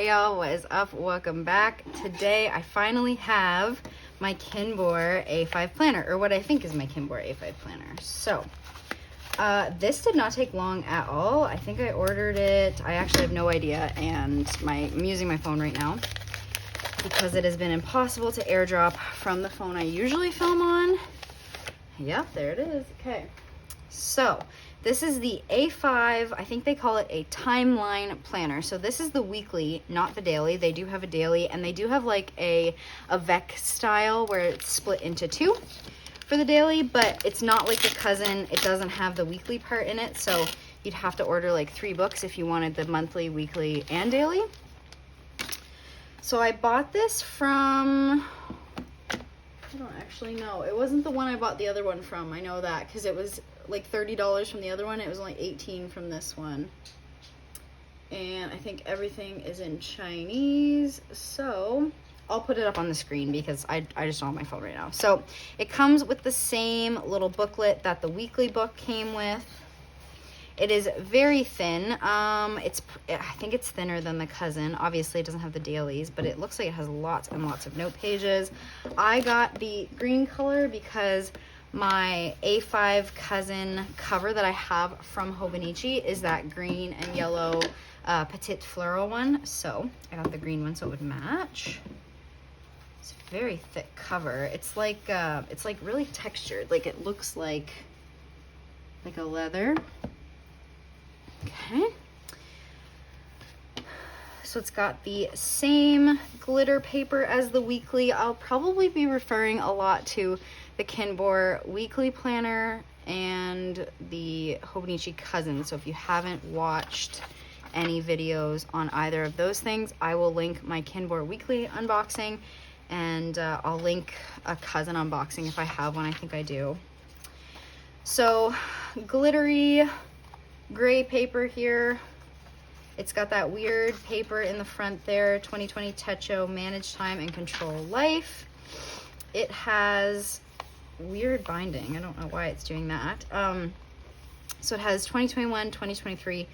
Hey y'all, what is up? Welcome back. Today I finally have my KINBOR A5 planner, or what I think is my KINBOR A5 planner. So this did not take long at all. I think I ordered it, I actually have no idea, and I'm using my phone right now because it has been impossible to airdrop from the phone I usually film on. Yep, there it is. Okay, so this is the A5, I think they call it a timeline planner. So this is the weekly, not the daily. They do have a daily, and they do have like a Vec style where it's split into two for the daily, but it's not like the Cousin. It doesn't have the weekly part in it, so you'd have to order like 3 books if you wanted the monthly, weekly, and daily. So I bought this from, I don't actually know. It wasn't the one I bought the other one from. I know that because it was like $30 from the other one. It was only $18 from this one. And I think everything is in Chinese. So I'll put it up on the screen because I just don't have my phone right now. So it comes with the same little booklet that the weekly book came with. It is very thin. I think it's thinner than the Cousin. Obviously it doesn't have the dailies, but it looks like it has lots and lots of note pages. I got the green color because my A5 Cousin cover that I have from Hobonichi is that green and yellow petite floral one. So I got the green one so it would match. It's a very thick cover. It's like really textured. Like it looks like a leather. Okay, so it's got the same glitter paper as the weekly. I'll probably be referring a lot to the KINBOR weekly planner and the Hobonichi Cousin. So if you haven't watched any videos on either of those things, I will link my KINBOR weekly unboxing, and I'll link a Cousin unboxing if I have one. I think I do. So glittery gray paper here. It's got that weird paper in the front there, 2020 Techo, manage time and control life. It has weird binding. I don't know why it's doing that. So it has 2021, 2023,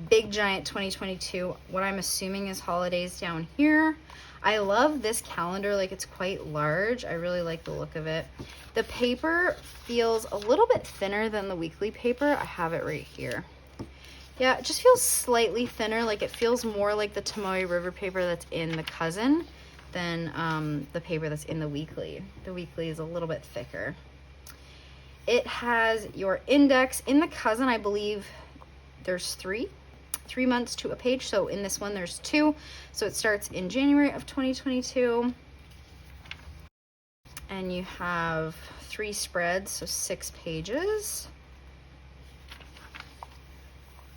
big giant 2022. What I'm assuming is holidays down here. I love this calendar, like it's quite large. I really like the look of it. The paper feels a little bit thinner than the weekly paper. I have it right here. Yeah, it just feels slightly thinner. Like it feels more like the Tomoe River paper that's in the Cousin than the paper that's in the weekly. The weekly is a little bit thicker. It has your index. In the Cousin, I believe there's 3 months to a page. So in this one, there's 2. So it starts in January of 2022. And you have 3 spreads, so 6 pages.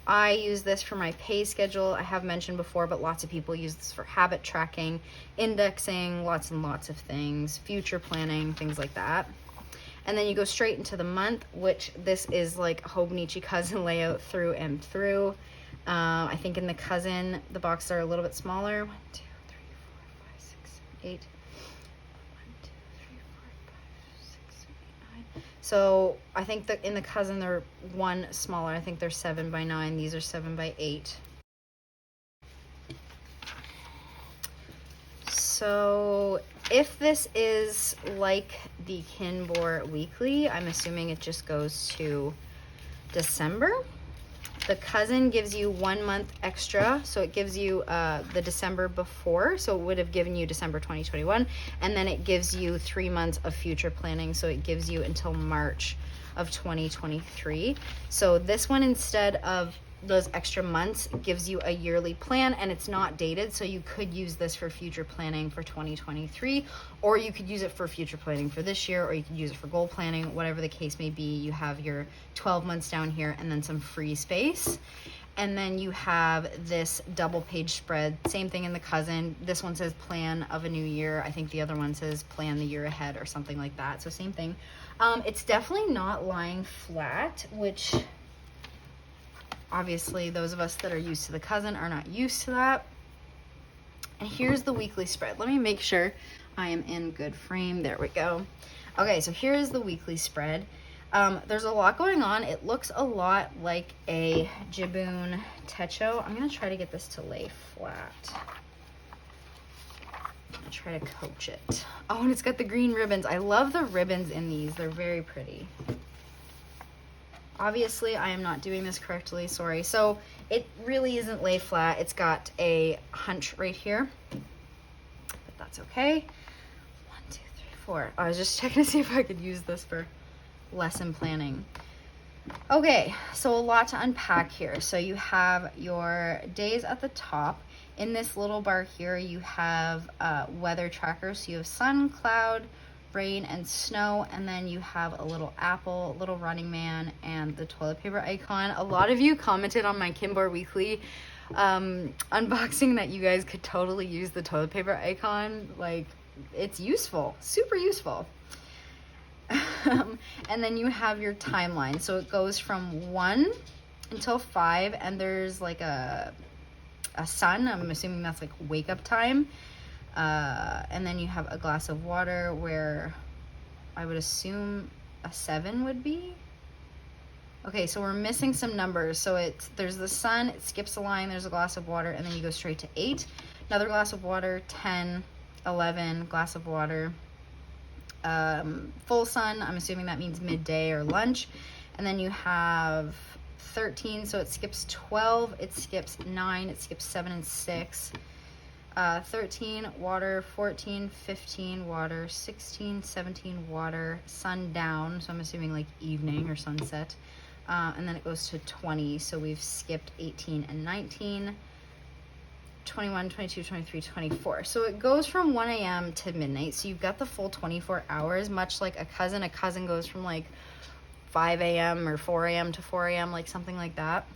I use this for my pay schedule. I have mentioned before, but lots of people use this for habit tracking, indexing, lots and lots of things, future planning, things like that. And then you go straight into the month, which this is like Hobonichi Cousin layout through and through. I think in the Cousin, the boxes are a little bit smaller. 1, 2, 3, 4, 5, 6, 7, 8. 1, 2, 3, 4, 5, 6, 7, 8, 9. So I think that in the Cousin they're 1 smaller. I think they're 7 by 9. These are 7 by 8. So if this is like the KINBOR weekly, I'm assuming it just goes to December. The Cousin gives you 1 month extra, so it gives you the December before, so it would have given you December 2021, and then it gives you 3 months of future planning, so it gives you until March of 2023. So this one, instead of those extra months, gives you a yearly plan, and it's not dated, so you could use this for future planning for 2023, or you could use it for future planning for this year, or you could use it for goal planning, whatever the case may be. You have your 12 months down here and then some free space. And then you have this double page spread, same thing in the Cousin. This one says plan of a new year. I think the other one says plan the year ahead or something like that. So same thing. It's definitely not lying flat, which obviously those of us that are used to the Cousin are not used to that. And here's the weekly spread. Let me make sure I am in good frame. There we go. Okay, so here's the weekly spread. There's a lot going on. It looks a lot like a Youpin Techo. I'm gonna try to get this to lay flat. I'm gonna try to coach it. Oh, and it's got the green ribbons. I love the ribbons in these. They're very pretty. Obviously, I am not doing this correctly, sorry. So it really isn't lay flat. It's got a hunch right here, but that's okay. 1, 2, 3, 4. I was just checking to see if I could use this for lesson planning. Okay, so a lot to unpack here. So you have your days at the top. In this little bar here, you have weather trackers. So you have sun, cloud, rain, and snow, and then you have a little apple, little running man, and the toilet paper icon. A lot of you commented on my KINBOR Weekly unboxing that you guys could totally use the toilet paper icon. Like, it's useful, super useful. And then you have your timeline. So it goes from 1 until 5, and there's like a sun. I'm assuming that's like wake up time. And then you have a glass of water, where I would assume a 7 would be. Okay, so we're missing some numbers. So there's the sun, it skips a line, there's a glass of water, and then you go straight to 8. Another glass of water, 10, 11, glass of water. Full sun, I'm assuming that means midday or lunch. And then you have 13, so it skips 12, it skips 9, it skips 7 and 6. 13 water, 14, 15 water, 16, 17 water, sundown, so I'm assuming like evening or sunset, and then it goes to 20, so we've skipped 18 and 19, 21, 22, 23, 24. So it goes from 1 a.m. to midnight, so you've got the full 24 hours, much like a cousin. A cousin goes from like 5 a.m. or 4 a.m. to 4 a.m., like something like that.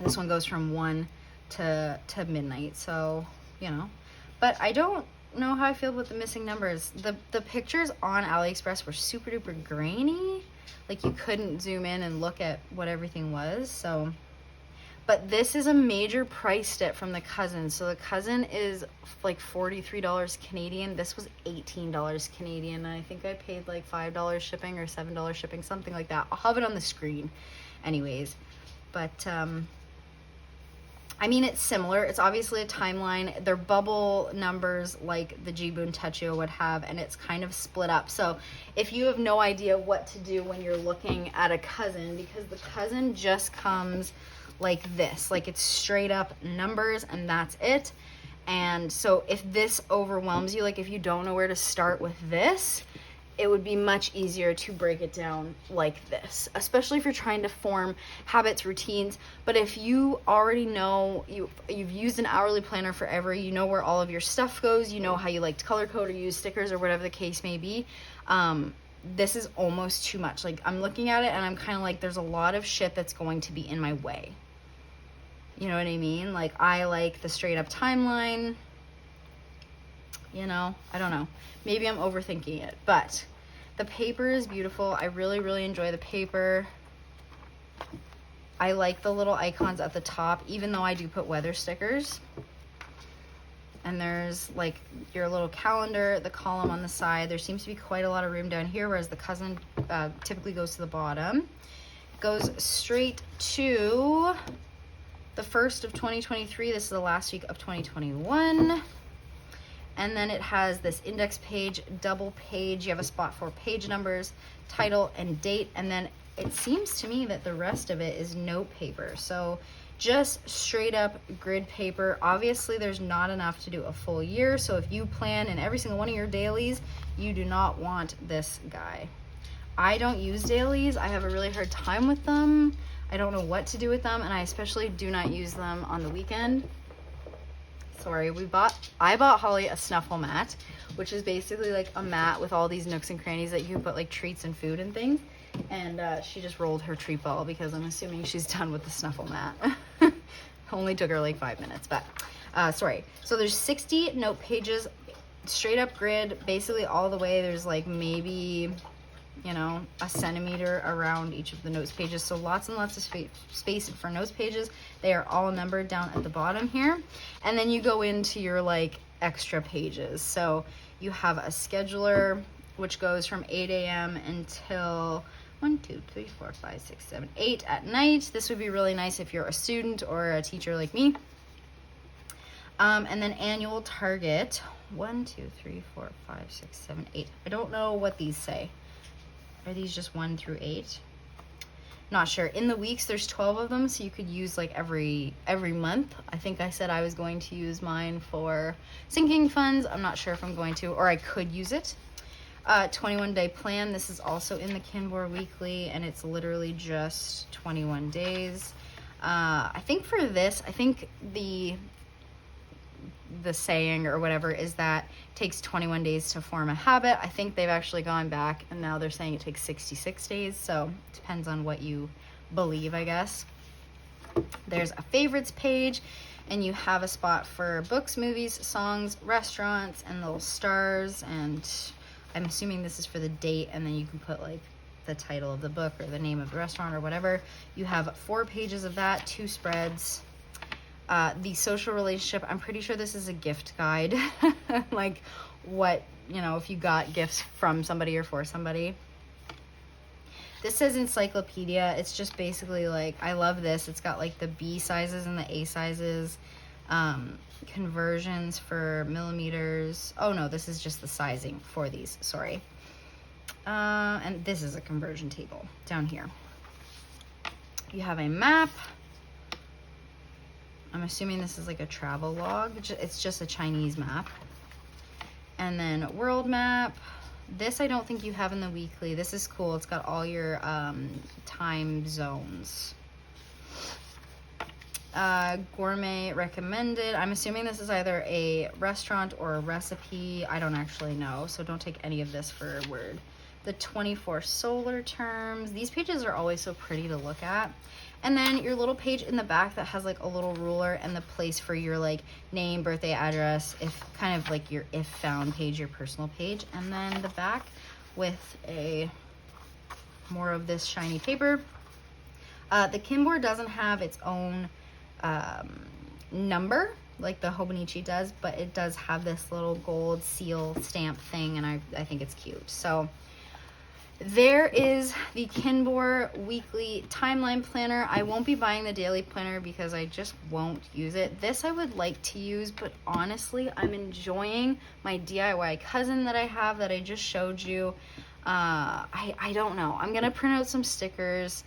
This one goes from 1 to midnight, so you know. But I don't know how I feel about the missing numbers. The pictures on AliExpress were super duper grainy, like you couldn't zoom in and look at what everything was. So, but this is a major price dip from the cousin. So the cousin is like $43 Canadian. This was $18 Canadian, and I think I paid like $5 shipping or $7 shipping, something like that. I'll have it on the screen anyways. But I mean, it's similar. It's obviously a timeline. They're bubble numbers like the Jibun Techo would have, and it's kind of split up. So if you have no idea what to do when you're looking at a cousin, because the cousin just comes like this, like it's straight up numbers and that's it. And so if this overwhelms you, like if you don't know where to start with this, it would be much easier to break it down like this, especially if you're trying to form habits, routines. But if you already know, you've used an hourly planner forever, you know where all of your stuff goes, you know how you like to color code or use stickers or whatever the case may be, this is almost too much. Like, I'm looking at it and I'm kind of like, there's a lot of shit that's going to be in my way. You know what I mean? Like, I like the straight up timeline. You know, I don't know. Maybe I'm overthinking it, but the paper is beautiful. I really, really enjoy the paper. I like the little icons at the top, even though I do put weather stickers. And there's like your little calendar, the column on the side. There seems to be quite a lot of room down here, whereas the cousin typically goes to the bottom. Goes straight to the 1st of 2023. This is the last week of 2021. And then it has this index page, double page. You have a spot for page numbers, title, and date. And then it seems to me that the rest of it is note paper. So just straight up grid paper. Obviously, there's not enough to do a full year. So if you plan in every single one of your dailies, you do not want this guy. I don't use dailies. I have a really hard time with them. I don't know what to do with them. And I especially do not use them on the weekend. Sorry, I bought Holly a snuffle mat, which is basically like a mat with all these nooks and crannies that you can put like treats and food and things. And she just rolled her treat ball because I'm assuming she's done with the snuffle mat. Only took her like 5 minutes, but sorry. So there's 60 note pages, straight up grid, basically all the way. There's like maybe, you know, a centimeter around each of the notes pages. So lots and lots of space for notes pages. They are all numbered down at the bottom here. And then you go into your like extra pages. So you have a scheduler, which goes from 8 a.m. until 1, 2, 3, 4, 5, 6, 7, 8 at night. This would be really nice if you're a student or a teacher like me. And then annual target. 1, 2, 3, 4, 5, 6, 7, 8. I don't know what these say. Are these just 1 through 8? Not sure. In the weeks, there's 12 of them, so you could use like every month. I think I said I was going to use mine for sinking funds. I'm not sure if I'm going to, or I could use it. 21-day plan. This is also in the KINBOR Weekly, and it's literally just 21 days. I think for this, I think the saying or whatever is that it takes 21 days to form a habit. I think they've actually gone back and now they're saying it takes 66 days. So it depends on what you believe, I guess. There's a favorites page, and you have a spot for books, movies, songs, restaurants, and little stars. And I'm assuming this is for the date, and then you can put like the title of the book or the name of the restaurant or whatever. You have 4 pages of that, 2 spreads. The social relationship, I'm pretty sure this is a gift guide. Like what, you know, if you got gifts from somebody or for somebody. This says encyclopedia. It's just basically like, I love this. It's got like the B sizes and the A sizes. Conversions for millimeters. Oh no, this is just the sizing for these, sorry. And this is a conversion table down here. You have a map. I'm assuming this is like a travel log. It's just a Chinese map. And then world map. This I don't think you have in the weekly. This is cool. It's got all your time zones. Gourmet recommended. I'm assuming this is either a restaurant or a recipe. I don't actually know, so don't take any of this for a word. The 24 solar terms. These pages are always so pretty to look at. And then your little page in the back that has like a little ruler and the place for your like name, birthday, address, if kind of like your if found page, your personal page. And then the back with a more of this shiny paper. The KINBOR doesn't have its own number like the Hobonichi does, but it does have this little gold seal stamp thing, and I think it's cute. So there is the KINBOR Weekly Timeline Planner. I won't be buying the daily planner because I just won't use it. This I would like to use, but honestly, I'm enjoying my DIY cousin that I have that I just showed you. I don't know. I'm going to print out some stickers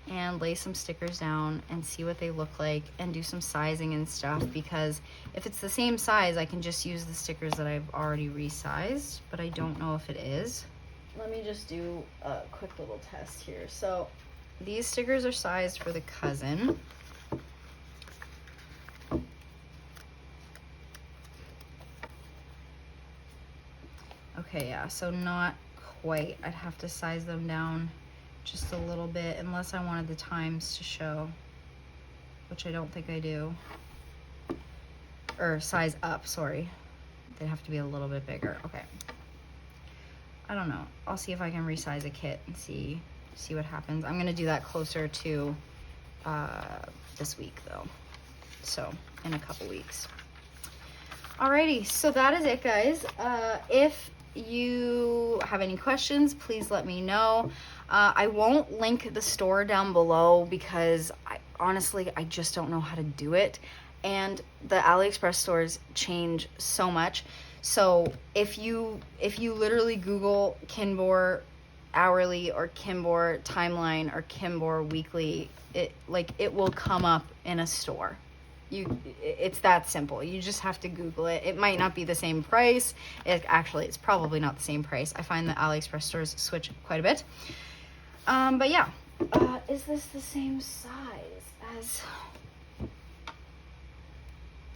and lay some stickers down and see what they look like and do some sizing and stuff, because if it's the same size, I can just use the stickers that I've already resized, but I don't know if it is. Let me just do a quick little test here. So these stickers are sized for the cousin. Okay, yeah, so not quite. I'd have to size them down just a little bit, unless I wanted the times to show, which I don't think I do. Or size up, sorry. They have to be a little bit bigger. Okay. I don't know. I'll see if I can resize a kit and see what happens. I'm gonna do that closer to this week though. So in a couple weeks. Alrighty, so that is it, guys. If you have any questions, please let me know. I won't link the store down below because honestly, I just don't know how to do it. And the AliExpress stores change so much. So if you literally Google KINBOR hourly or KINBOR timeline or KINBOR weekly, it will come up in a store. It's that simple. You just have to Google it. It might not be the same price. It's probably not the same price. I find the AliExpress stores switch quite a bit. But yeah, is this the same size as?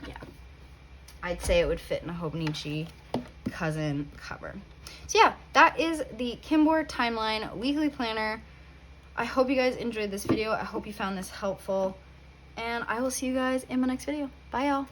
Yeah, I'd say it would fit in a Hobonichi Cousin cover. So yeah, that is the KINBOR Timeline Weekly Planner. I hope you guys enjoyed this video. I hope you found this helpful. And I will see you guys in my next video. Bye, y'all.